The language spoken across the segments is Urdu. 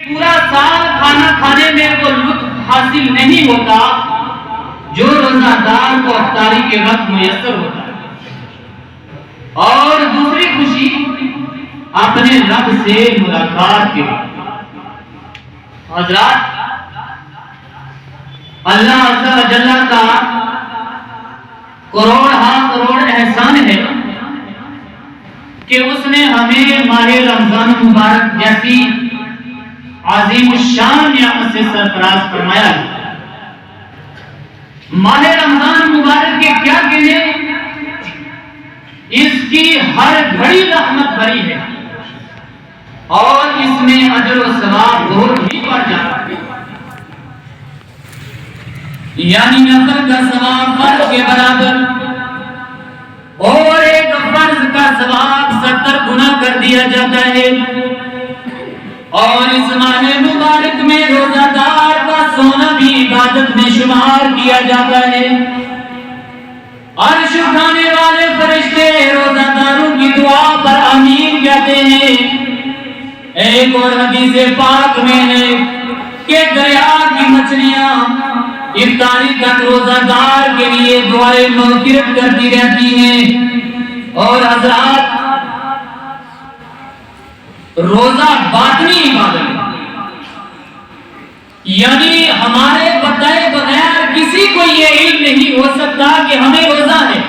پورا سال کھانا کھانے میں وہ لطف حاصل نہیں ہوتا جو روزہ دار کو افطاری کے وقت میسر ہوتا ہے. اور دوسری خوشی اپنے رب سے ملاقات کے وقت. حضرات، اللہ عز و جل کا کروڑ احسان ہے کہ اس نے ہمیں ماہ رمضان مبارک جیسی عظیم الشان نعمت سے سرفراز فرمایا ہے. ماہ رمضان مبارک کے کیا کہنے، اس کی ہر گھڑی رحمت بھری ہے اور اس میں اجر و ثواب بہت ہی بڑھ جاتا ہے. یعنی نفل کا ثواب فرض کے برابر اور ایک فرض کا ثواب 70 گنا کر دیا جاتا ہے. اور اس ماہ مبارک میں روزہ دار کا سونا بھی عبادت میں شمار کیا جاتا ہے. عرش اٹھانے والے فرشتے روزہ داروں کی دعا پر آمین کہتے ہیں. ایک اور حدیث پاک میں ہے کہ دریا کی مچھلیاں افطاری تک روزہ دار کے لیے دعائیں مغفرت کرتی رہتی ہیں. اور حضرات، روزہ باطنی عبادت ہے، یعنی ہمارے بتائے بغیر کسی کو یہ علم نہیں ہو سکتا کہ ہمیں روزہ ہے.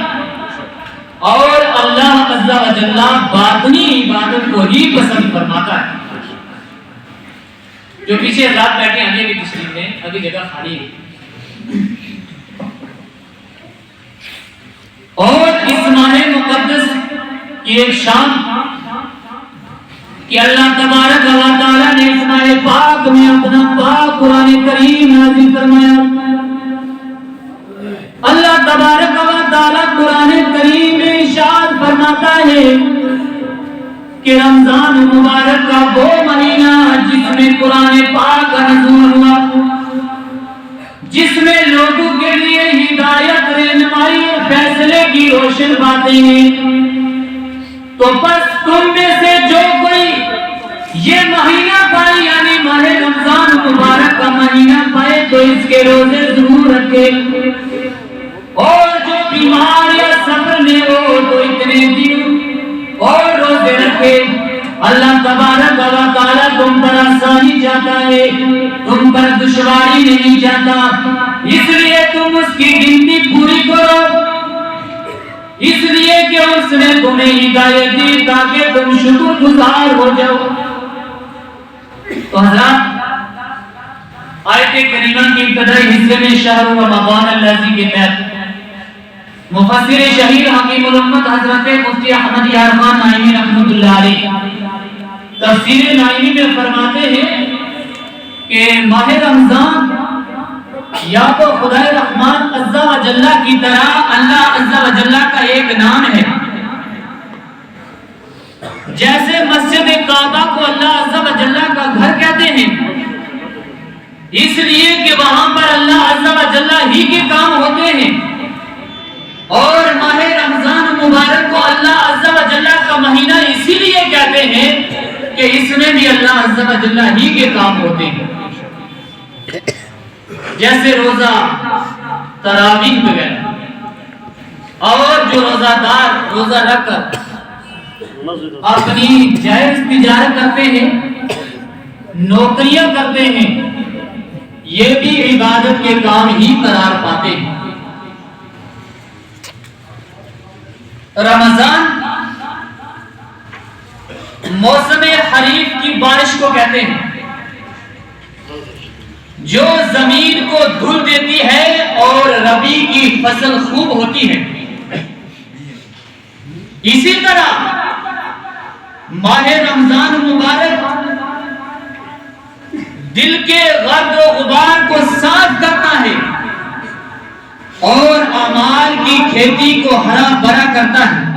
اور اللہ عز و جل باطنی عبادت کو ہی پسند فرماتا ہے. جو پیچھے رات بیٹھے آنے کی تشریف میں ابھی جگہ خالی ہے. اور اس ماہ مقدس کی ایک شان کہ اللہ تبارک و تعالی نے اس ماہ پاک میں اپنا پاک قرآن کریم نازل فرمایا. اللہ تبارک و تعالی قرآن کریم میں ارشاد فرماتا ہے کہ رمضان مبارک کا وہ مہینہ جس میں قرآن پاک کا نزول ہوا، جس میں لوگوں کے لیے ہدایت، رہنمائی اور فیصلے کی روشن باتیں ہیں، تو بس تم میں سے جو کوئی یہ مہینہ پائے، یعنی ماہ رمضان مبارک کا مہینہ پائے، تو اس کے روزے ضرور رکھے. اور جو بیمار یا سفر میں ہو تو اتنے دن اور روزے رکھے. اللہ تبارک و تعالی تم پر آسانی چاہتا ہے، تم پر دشواری نہیں چاہتا، اس لیے تم اس کی گنتی پوری کرو، اس لیے کہ اس نے تمہیں ہدایت دی تاکہ تم شکر گزار ہو جاؤ. تو حضرات، آیت کریمہ کی ابتدائی حصے میں شہر رمضان الذی کے تحت مفسر شہیر حکیم الامت حضرت مفتی احمد یار خان نعیمی رحمۃ اللہ علیہ تفسیر نعیمی میں فرماتے ہیں کہ ماہ رمضان یا تو خدا رحمان عز و جل کی طرح اللہ عز و جل کا ایک نام ہے، جیسے مسجد کعبہ کو اللہ عز و جل کا گھر کہتے ہیں، اس لیے کہ وہاں پر اللہ عز و جل ہی کے کام ہوتے ہیں. اور ماہ رمضان مبارک کو اللہ عز و جل کا مہینہ اسی لیے کہتے ہیں کہ اس میں بھی اللہ عز و جل ہی کے کام ہوتے ہیں. جیسے روزہ، تراویح وغیرہ. اور جو روزہ دار روزہ رکھ کر اپنی جائز تجارت کرتے ہیں، نوکریاں کرتے ہیں، یہ بھی عبادت کے کام ہی قرار پاتے ہیں. رمضان موسم خریف کی بارش کو کہتے ہیں، جو زمین کو دھل دیتی ہے اور ربی کی فصل خوب ہوتی ہے. اسی طرح ماہ رمضان مبارک دل کے غرض و غبار کو صاف کرتا ہے اور اعمال کی کھیتی کو ہرا بھرا کرتا ہے.